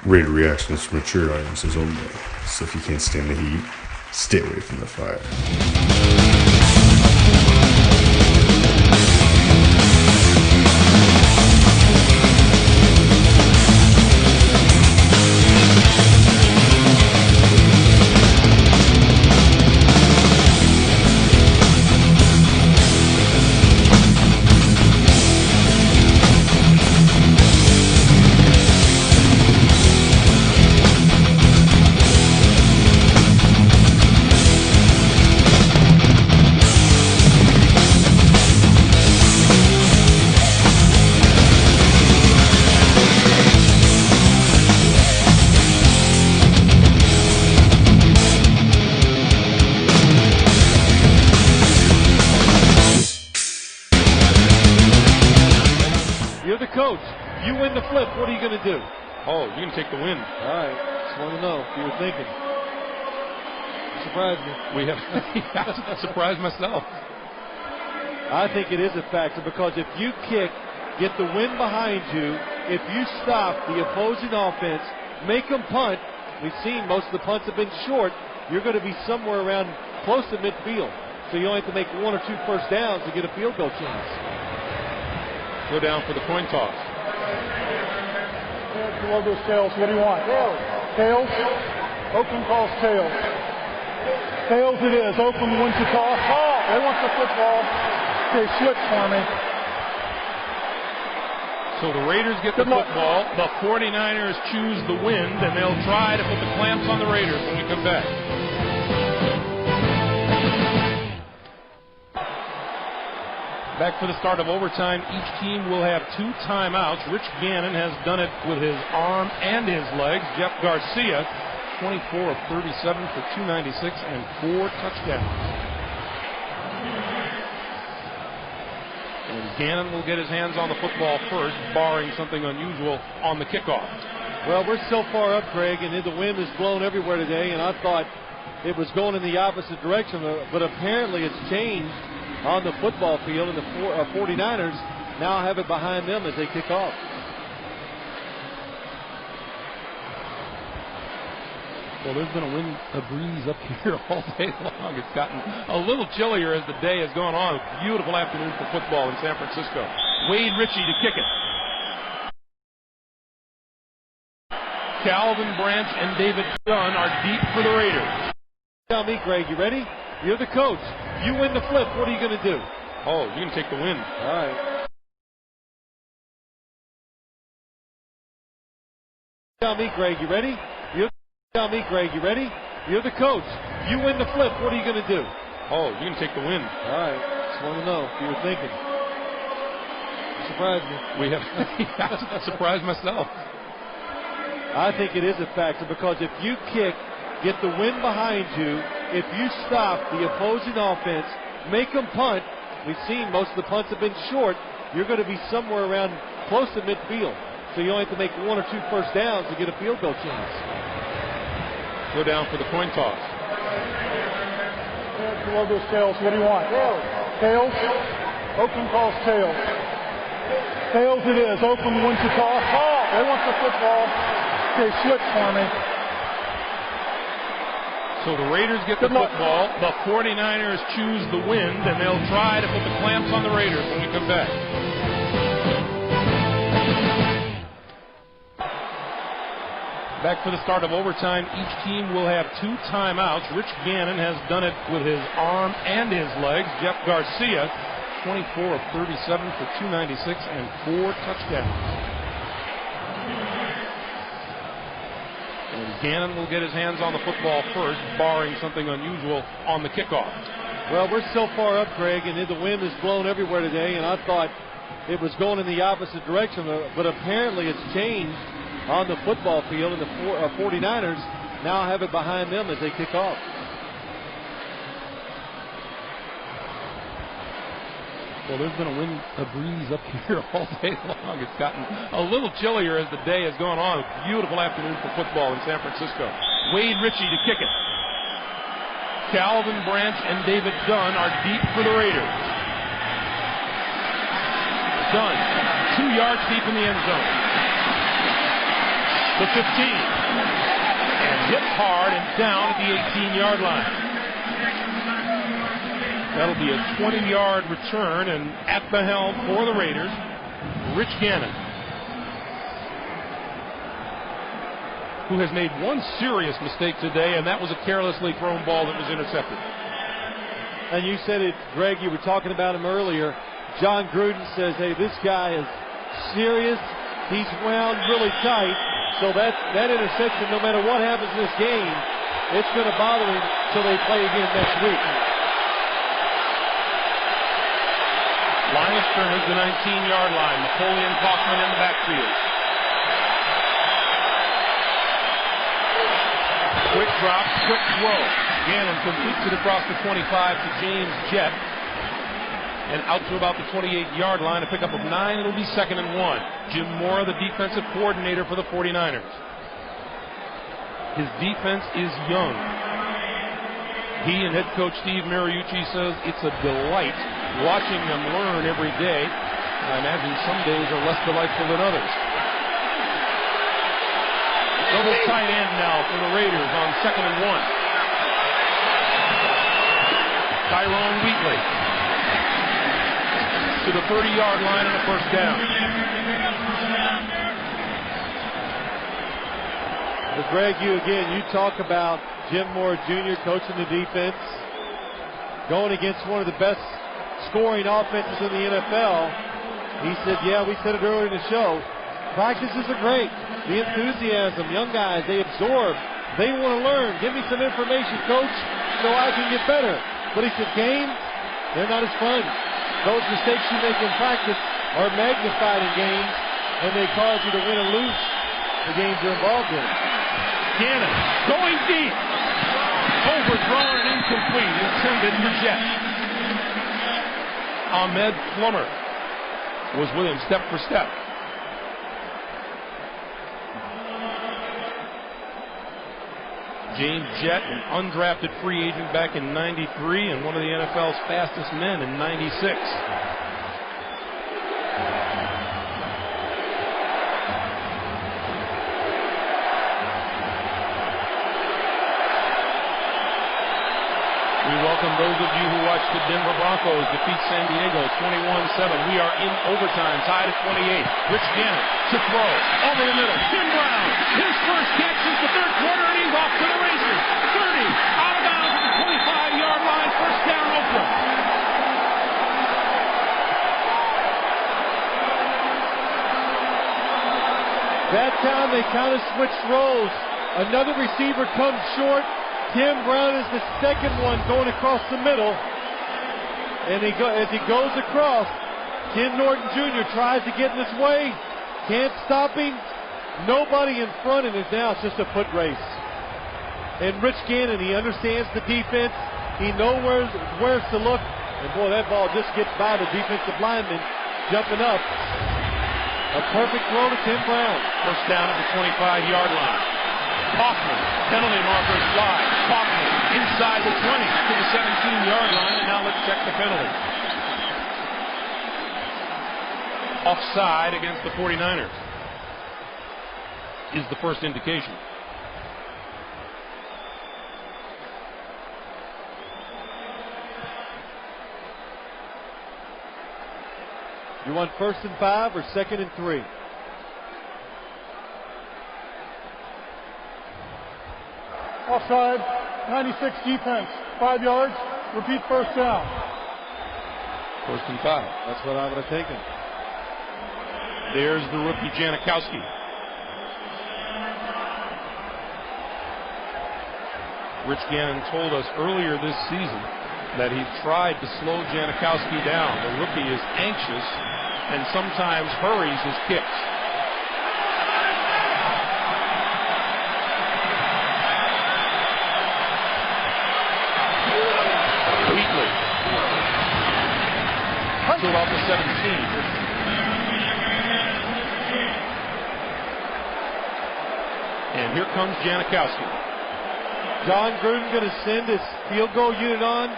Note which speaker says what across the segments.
Speaker 1: Raider reaction is for mature audiences only, so if you can't stand the heat, stay away from the fire.
Speaker 2: You're the coach. You win the flip. What are you going to do?
Speaker 3: Oh, you're going to take the win.
Speaker 2: All right. Just want to know if you were thinking. You surprised me.
Speaker 3: We have surprised myself.
Speaker 2: I think it is a factor because if you kick, get the wind behind you, if you stop the opposing offense, make them punt, we've seen most of the punts have been short, you're going to be somewhere around close to midfield. So you only have to make 1 or 2 first downs to get a field goal chance.
Speaker 3: Go down for the coin toss.
Speaker 4: Logos tails. What do you want? Tails. Oakland calls tails. Tails it is. Oakland wins the toss. Oh, they want the football. Okay, switch for me.
Speaker 3: So the Raiders get the football. The 49ers choose the wind, and they'll try to put the clamps on the Raiders when we come back. Back for the start of overtime. Each team will have 2 timeouts. Rich Gannon has done it with his arm and his legs. Jeff Garcia, 24 of 37 for 296 and 4 touchdowns. And Gannon will get his hands on the football first, barring something unusual on the kickoff.
Speaker 2: Well, we're so far up, Craig, and the wind is blowing everywhere today, and I thought it was going in the opposite direction, but apparently it's changed on the football field, and the 49ers now have it behind them as they kick off.
Speaker 3: Well, there's been a breeze up here all day long. It's gotten a little chillier as the day has gone on. Beautiful afternoon for football in San Francisco. Wade Ritchie to kick it. Calvin Branch and David Dunn are deep for the Raiders.
Speaker 2: Tell me, Greg, you ready? You're the coach. You win the flip. What are you going to do?
Speaker 3: Oh, you're going to take the win.
Speaker 2: All right. Tell me, Greg, you ready? Tell me, Greg, you ready? You're the coach. You win the flip. What are you going to do?
Speaker 3: Oh, you're going to take the win.
Speaker 2: All right. Just want to know if you were thinking. You surprised me.
Speaker 3: We have surprised myself.
Speaker 2: I think it is a factor because if you kick, get the wind behind you, if you stop the opposing offense, make them punt, we've seen most of the punts have been short, you're going to be somewhere around close to midfield. So you only have to make 1 or 2 first downs to get a field goal chance.
Speaker 3: Go down for the coin toss.
Speaker 4: Logos tails. What do you want? Tails. Oakland calls tails. Tails it is. Oakland wins the toss. Oh, they want the football. Okay, switch for me.
Speaker 3: So the Raiders get the football. The 49ers choose the wind, and they'll try to put the clamps on the Raiders when we come back. Back for the start of overtime. Each team will have 2 timeouts. Rich Gannon has done it with his arm and his legs. Jeff Garcia, 24 of 37 for 296 and 4 touchdowns. And Gannon will get his hands on the football first, barring something unusual on the kickoff.
Speaker 2: Well, we're so far up, Craig, and the wind is blowing everywhere today, and I thought it was going in the opposite direction, but apparently it's changed on the football field, and the 49ers now have it behind them as they kick off.
Speaker 3: Well, there's been a breeze up here all day long. It's gotten a little chillier as the day has gone on. Beautiful afternoon for football in San Francisco. Wade Ritchie to kick it. Calvin Branch and David Dunn are deep for the Raiders. Dunn, 2 yards deep in the end zone. the 15. And hit hard and down at the 18-yard line. That'll be a 20-yard return, and at the helm for the Raiders, Rich Gannon, who has made one serious mistake today, and that was a carelessly thrown ball that was intercepted.
Speaker 2: And you said it, Greg, you were talking about him earlier. John Gruden says, hey, this guy is serious. He's wound really tight. So that interception, no matter what happens in this game, it's going to bother him until they play again next week.
Speaker 3: Line of scrimmage, the 19-yard line. Napoleon Kaufman in the backfield. Quick drop, quick throw. Gannon completes it across the 25 to James Jett. And out to about the 28-yard line, a pickup of 9. It'll be 2nd and 1. Jim Mora, the defensive coordinator for the 49ers. His defense is young. He and head coach Steve Mariucci says it's a delight watching them learn every day. I imagine some days are less delightful than others. Double tight end now for the Raiders on 2nd and 1. Tyrone Wheatley to the 30-yard line and a first down.
Speaker 2: Well, Greg, you talk about Jim Moore Jr. coaching the defense, going against one of the best scoring offenses in the NFL. He said, yeah, we said it earlier in the show, practices are great. The enthusiasm, young guys, they absorb. They want to learn. Give me some information, coach, so I can get better. But he said, games, they're not as fun. Those mistakes you make in practice are magnified in games, and they cause you to win or lose the games you're involved in.
Speaker 3: Gannon going deep. Overthrown and incomplete. Intended for Jett. Ahmed Plummer was with him step for step. James Jett, an undrafted free agent back in '93 and one of the NFL's fastest men in '96. We welcome those of you who watched the Denver Broncos defeat San Diego 21-7. We are in overtime, tied at 28. Rich Gannon to throw over the middle. Tim Brown, his first catch since the third quarter, and he's off to the races. 30, out of bounds at the 25-yard line. First down, Oakland.
Speaker 2: That time they kind of switched roles. Another receiver comes short. Tim Brown is the second one going across the middle. And as he goes across, Ken Norton Jr. tries to get in his way. Can't stop him. Nobody in front of him now. It's just a foot race. And Rich Gannon, he understands the defense. He knows where to look. And boy, that ball just gets by the defensive lineman jumping up. A perfect throw to Tim Brown.
Speaker 3: First down at the 25-yard line. Kaufman, penalty markers fly. Kaufman inside the 20 to the 17-yard line, and now let's check the penalty. Offside against the 49ers is the first indication.
Speaker 2: You want 1st and 5 or 2nd and 3?
Speaker 4: Offside, 96 defense, 5 yards, repeat first down.
Speaker 3: 1st and 5.
Speaker 2: That's what I would have taken.
Speaker 3: There's the rookie Janikowski. Rich Gannon told us earlier this season that he tried to slow Janikowski down. The rookie is anxious and sometimes hurries his kicks. Wheatley to about the 17. And here comes Janikowski.
Speaker 2: John Gruden going to send his field goal unit on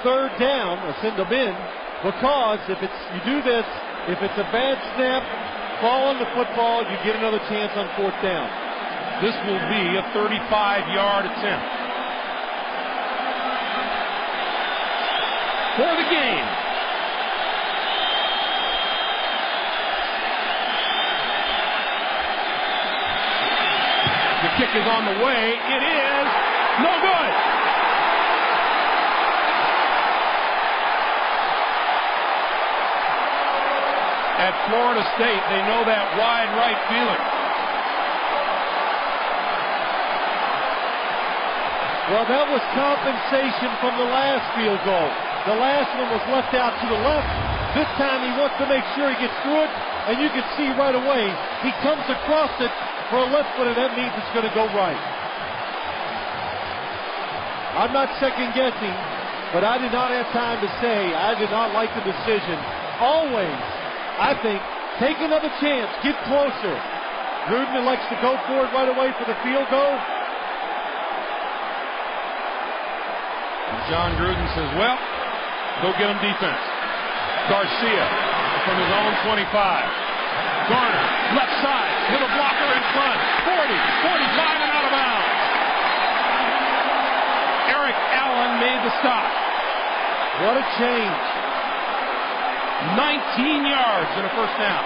Speaker 2: 3rd down, or send them in, because if you do this, if it's a bad snap fall on the football, you get another chance on 4th down.
Speaker 3: This will be a 35-yard attempt for the game. The kick is on the way. It is no good. At Florida State, they know that wide right feeling.
Speaker 2: Well, that was compensation from the last field goal. The last one was left out to the left. This time he wants to make sure he gets through it, and you can see right away he comes across it for a left foot, and that means it's going to go right. I'm not second guessing, but I did not have time to say I did not like the decision. Always, I think, take another chance, get closer. Gruden elects to go for it right away for the field goal.
Speaker 3: John Gruden says, well, go get him defense. Garcia from his own 25. Garner, left side, with a blocker in front. 40, 45, and out of bounds. Eric Allen made the stop.
Speaker 2: What a change.
Speaker 3: 19 yards and a first down.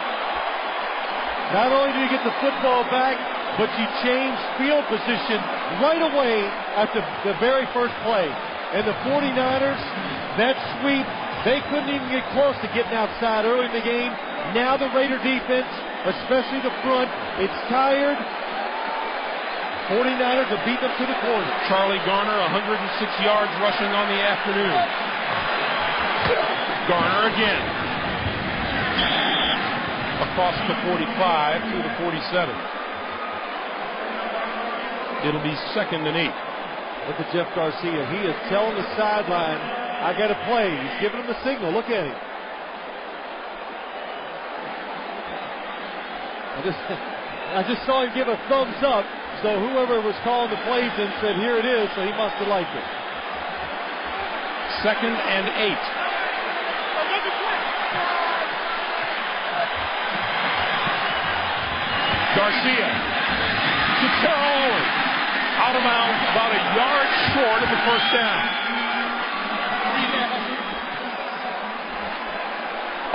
Speaker 2: Not only do you get the football back, but you change field position right away after the very first play. And the 49ers, that sweep, they couldn't even get close to getting outside early in the game. Now the Raider defense, especially the front, it's tired. 49ers have beat them to the corner.
Speaker 3: Charlie Garner, 106 yards rushing on the afternoon. Garner again. Across the 45 to the 47. It'll be 2nd and 8.
Speaker 2: Look at Jeff Garcia. He is telling the sideline, I got to play. He's giving him the signal. Look at him. I just saw him give a thumbs up. So whoever was calling the plays and said, here it is, so he must have liked it.
Speaker 3: 2nd and 8. Garcia to Terrell Owens. Out of bounds, about a yard short of the first down.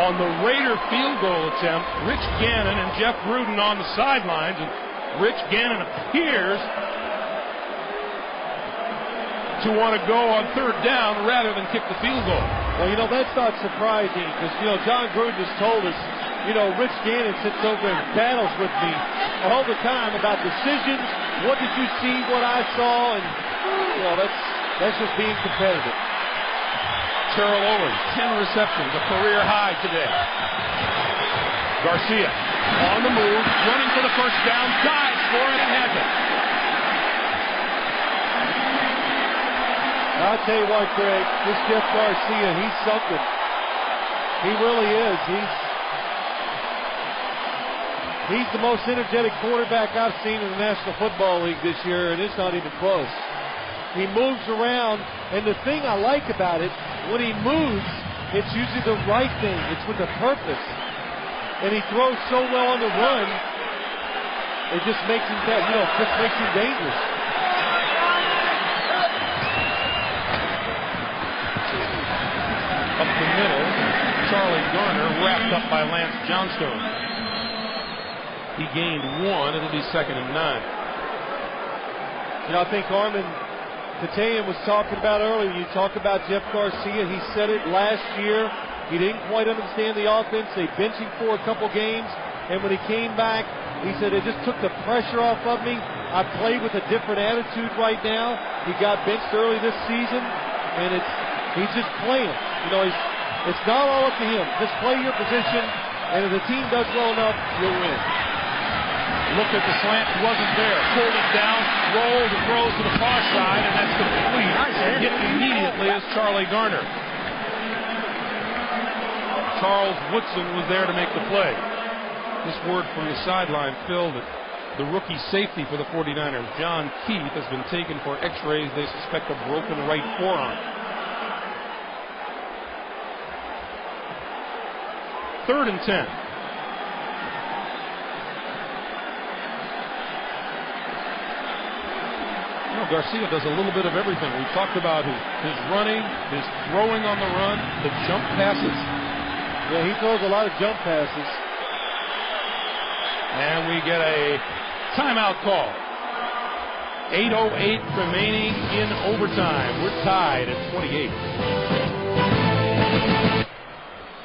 Speaker 3: On the Raider field goal attempt, Rich Gannon and Jeff Gruden on the sidelines, and Rich Gannon appears to want to go on 3rd down rather than kick the field goal.
Speaker 2: Well, that's not surprising because, John Gruden has told us, Rich Gannon sits over and battles with me all the time about decisions. What did you see? What I saw? And, that's just being competitive.
Speaker 3: Terrell Owens, 10 receptions, a career high today. Garcia on the move, running for the first down, dives for it and has it.
Speaker 2: I'll tell you what, Greg, this Jeff Garcia, he's something. He really is. He's the most energetic quarterback I've seen in the National Football League this year, and it's not even close. He moves around, and the thing I like about it, when he moves, it's usually the right thing. It's with a purpose. And he throws so well on the run, it just makes him dangerous.
Speaker 3: Up the middle, Charlie Garner wrapped up by Lance Johnstone. He gained 1. It'll be 2nd and 9.
Speaker 2: I think Armin Katayan was talking about earlier. You talk about Jeff Garcia. He said it last year. He didn't quite understand the offense. They benched him for a couple games. And when he came back, he said, it just took the pressure off of me. I play with a different attitude right now. He got benched early this season. And he's just playing. It's not all up to him. Just play your position. And if the team does well enough, you'll win.
Speaker 3: Looked at the slant, wasn't there. Pulled it down, rolls and throws to the far side, and that's complete. And hit immediately as Charlie Garner. Charles Woodson was there to make the play. This word from the sideline, Phil, that the rookie safety for the 49ers, John Keith, has been taken for x-rays. They suspect a broken right forearm. 3rd and 10. Garcia does a little bit of everything. We've talked about his running, his throwing on the run, the jump passes.
Speaker 2: Yeah, he throws a lot of jump passes.
Speaker 3: And we get a timeout call. 8:08 remaining in overtime. We're tied at 28.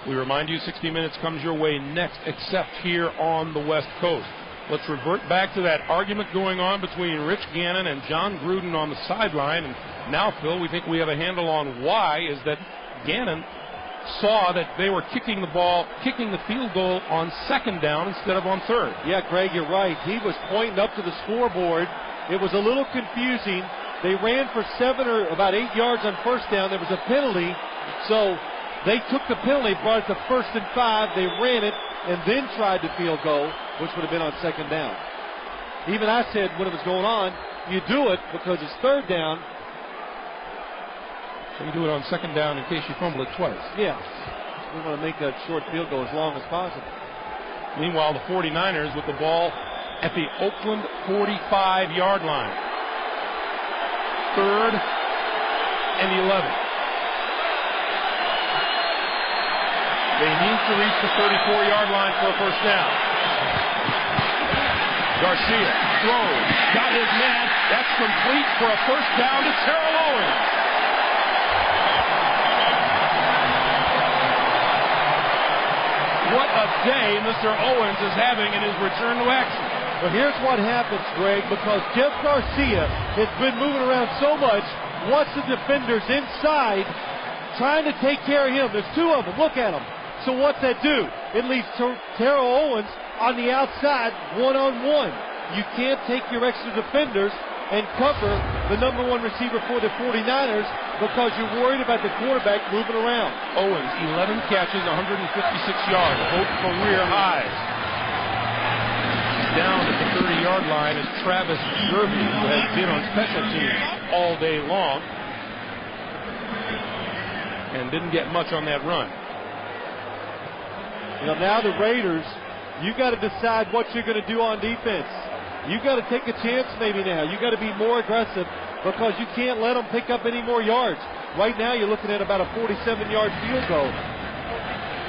Speaker 3: We remind you 60 Minutes comes your way next, except here on the West Coast. Let's revert back to that argument going on between Rich Gannon and John Gruden on the sideline. And now, Phil, we think we have a handle on why is that Gannon saw that they were kicking the field goal on second down instead of on third.
Speaker 2: Yeah, Greg, you're right. He was pointing up to the scoreboard. It was a little confusing. They ran for about 8 yards on first down. There was a penalty, so they took the penalty, brought it to 1st and 5. They ran it and then tried the field goal, which would have been on second down. Even I said when it was going on, you do it because it's third down.
Speaker 3: So you do it on second down in case you fumble it twice.
Speaker 2: Yeah. We want to make that short field goal as long as possible.
Speaker 3: Meanwhile, the 49ers with the ball at the Oakland 45-yard line. 3rd and 11. They need to reach the 34-yard line for a first down. Garcia throws, got his man. That's complete for a first down to Terrell Owens. What a day Mr. Owens is having in his return to action.
Speaker 2: Well, here's what happens, Greg, because Jeff Garcia has been moving around so much, wants the defenders inside, trying to take care of him. There's 2 of them. Look at them. So what's that do? It leaves Terrell Owens on the outside, one-on-one. You can't take your extra defenders and cover the number 1 receiver for the 49ers because you're worried about the quarterback moving around.
Speaker 3: Owens, 11 catches, 156 yards, both career highs. Down at the 30-yard line is Travis Derby, who has been on special teams all day long and didn't get much on that run.
Speaker 2: You know, now the Raiders, you got to decide what you're going to do on defense. You got to take a chance maybe now. You got to be more aggressive because you can't let them pick up any more yards. Right now you're looking at about a 47-yard field goal,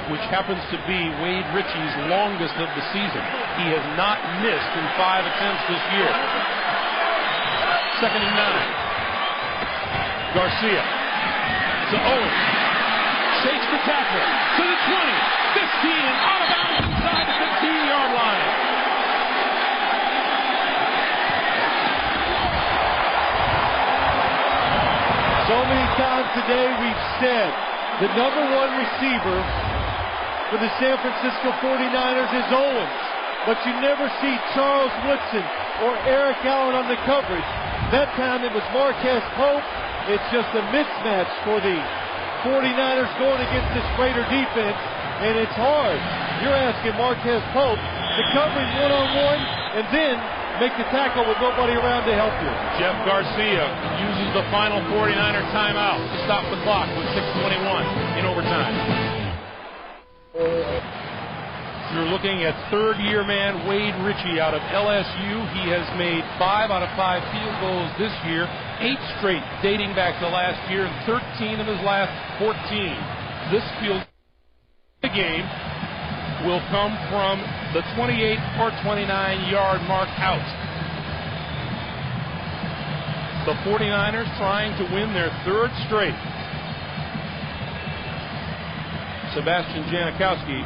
Speaker 3: which happens to be Wade Ritchie's longest of the season. He has not missed in 5 attempts this year. 2nd and 9. Garcia to Owens. Shakes the tackle to the 20, 15, and out of bounds inside the 15-yard line.
Speaker 2: So many times today we've said the number 1 receiver for the San Francisco 49ers is Owens, but you never see Charles Woodson or Eric Allen on the coverage. That time it was Marquez Pope. It's just a mismatch for the 49ers going against this Raider defense, and it's hard. You're asking Marquez Pope to cover him one-on-one and then make the tackle with nobody around to help you.
Speaker 3: Jeff Garcia uses the final 49er timeout to stop the clock with 6:21 in overtime. You're looking at 3rd-year man Wade Ritchie out of LSU. He has made 5 out of 5 field goals this year, 8 straight dating back to last year, and 13 of his last 14. This field game will come from the 28 or 29-yard mark out. The 49ers trying to win their 3rd straight. Sebastian Janikowski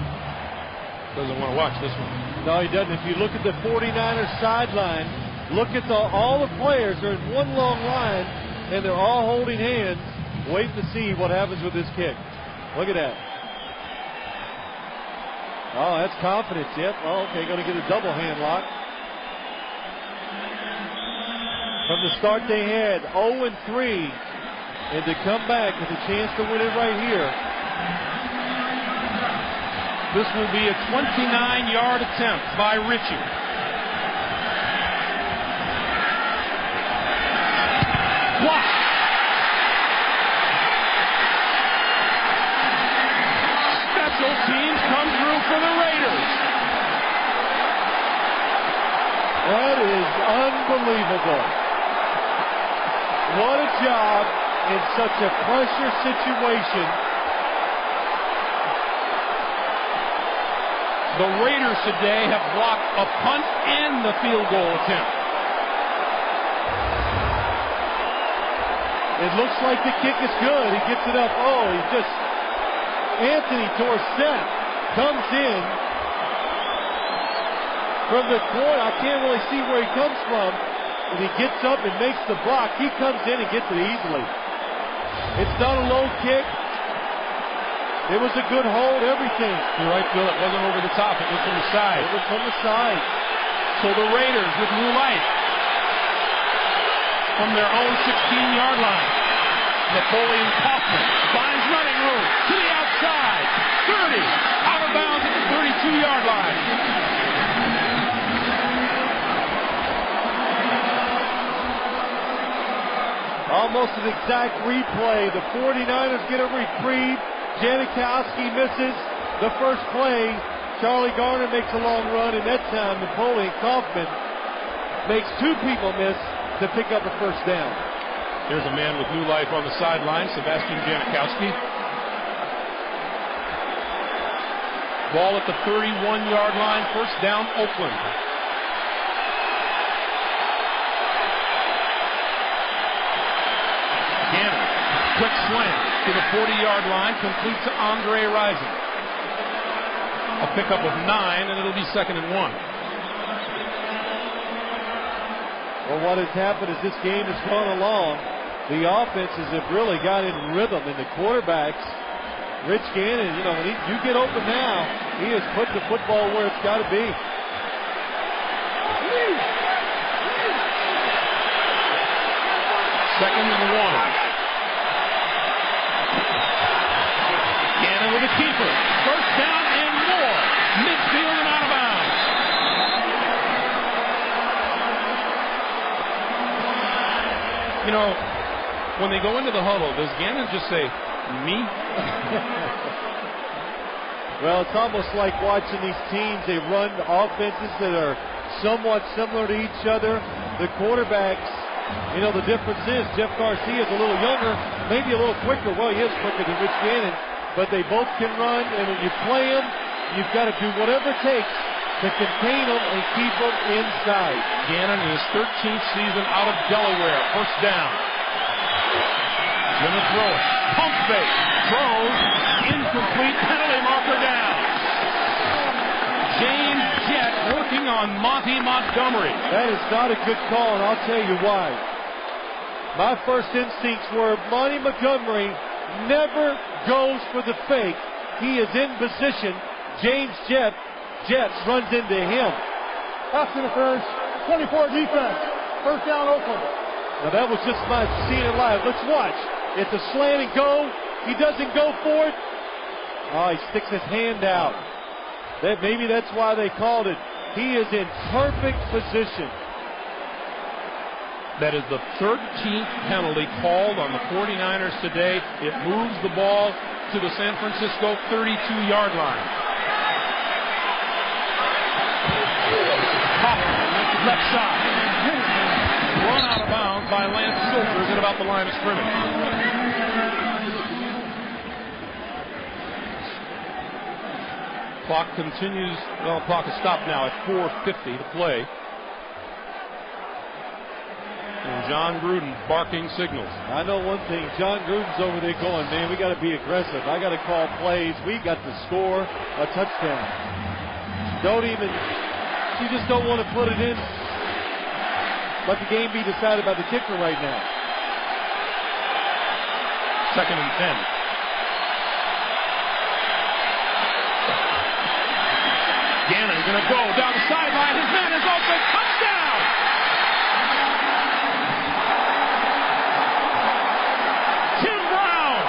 Speaker 3: doesn't want to watch this one.
Speaker 2: No, he doesn't. If you look at the 49ers sideline, look at all the players are in one long line, and they're all holding hands, waiting to see what happens with this kick. Look at that. Oh, that's confidence. Yep. Oh, okay, going to get a double hand lock. From the start they had 0-3, and to come back with a chance to win it right here.
Speaker 3: This will be a 29-yard attempt by Ritchie. Blocked. Special teams come through for the Raiders.
Speaker 2: That is unbelievable. What a job in such a pressure situation.
Speaker 3: The Raiders today have blocked a punt and the field goal attempt.
Speaker 2: It looks like the kick is good. He gets it up. Oh, Anthony Dorsett comes in from the corner. I can't really see where he comes from. And he gets up and makes the block. He comes in and gets it easily. It's not a low kick. It was a good hold, everything.
Speaker 3: You're right, Bill. It wasn't over the top. It was from the side.
Speaker 2: It was from the side.
Speaker 3: So the Raiders with new life from their own 16-yard line. Napoleon Kaufman finds running room to the outside. 30, out of bounds at the 32-yard line.
Speaker 2: Almost an exact replay. The 49ers get a reprieve. Janikowski misses the first play. Charlie Garner makes a long run, and that time Napoleon Kaufman makes two people miss to pick up a first down.
Speaker 3: Here's a man with new life on the sideline, Sebastian Janikowski. Ball at the 31-yard line, first down, Oakland. Gannon, quick slant to the 40-yard line, complete to Andre Rison. A pickup of 9, and it'll be 2nd and 1.
Speaker 2: Well, what has happened as this game has gone along, the offenses have really got in rhythm, and the quarterbacks, Rich Gannon, when you get open now, he has put the football where it's got to be.
Speaker 3: Second and 1. Gannon with a keeper. First down and more. Midfield and out of bounds. When they go into the huddle, does Gannon just say, me?
Speaker 2: Well, it's almost like watching these teams. They run offenses that are somewhat similar to each other. The quarterbacks, the difference is Jeff Garcia is a little younger, maybe a little quicker. Well, he is quicker than Rich Gannon, but they both can run, and when you play them, you've got to do whatever it takes to contain them and keep them inside.
Speaker 3: Gannon in his 13th season out of Delaware. First down. Gonna throw it. Pump fake. Throws. Incomplete. Penalty marker down. James Jett working on Monty Montgomery.
Speaker 2: That is not a good call, and I'll tell you why. My first instincts were Monty Montgomery never goes for the fake. He is in position. James Jett runs into him.
Speaker 4: Pass interference. 24 defense. First down, Oakland.
Speaker 2: Now that was just my seeing it live. Let's watch. It's a slant and go. He doesn't go for it. Oh, he sticks his hand out. Maybe that's why they called it. He is in perfect position.
Speaker 3: That is the 13th penalty called on the 49ers today. It moves the ball to the San Francisco 32-yard line. Left side. Run out of bounds by Lance Silvers at about the line of scrimmage. Clock continues. Well, the clock is stopped now at 4:50 to play. And John Gruden barking signals.
Speaker 2: I know one thing. John Gruden's over there going, man, we got to be aggressive. I got to call plays. We got to score a touchdown. You just don't want to put it in. Let the game be decided by the kicker right now.
Speaker 3: 2nd and 10. Gannon going to go down the sideline. His man is open. Touchdown! Tim Brown.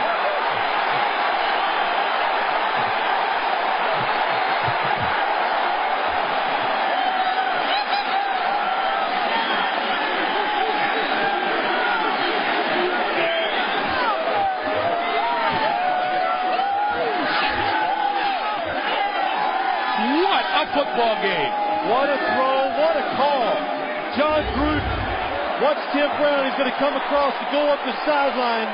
Speaker 3: Football game.
Speaker 2: What a throw, what a call. John Gruden Watch Tim Brown. He's going to come across to go up the sideline.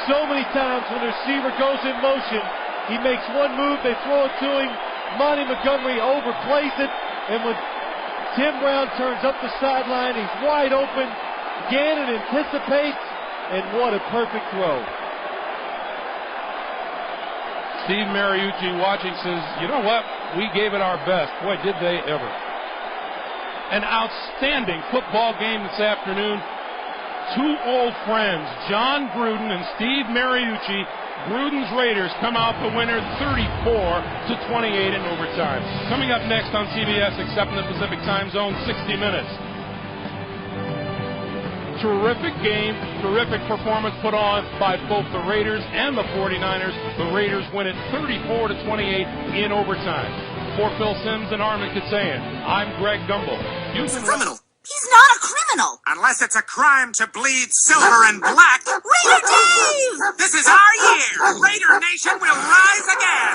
Speaker 2: So many times when the receiver goes in motion, he makes one move, they throw it to him. Monty Montgomery overplays it, and when Tim Brown turns up the sideline, he's wide open. Gannon anticipates, and what a perfect throw.
Speaker 3: Steve Mariucci watching says, you know what? We gave it our best. Boy, did they ever. An outstanding football game this afternoon. Two old friends, John Gruden and Steve Mariucci. Gruden's Raiders come out the winner 34-28 in overtime. Coming up next on CBS, except in the Pacific Time Zone, 60 Minutes. Terrific game, terrific performance put on by both the Raiders and the 49ers. The Raiders win it 34-28 in overtime. For Phil Simms and Armin Katsayan, I'm Greg Gumbel.
Speaker 5: He's a criminal. He's not a criminal.
Speaker 6: Unless it's a crime to bleed silver and black.
Speaker 5: Raider Dave!
Speaker 6: This is our year. Raider Nation will rise again.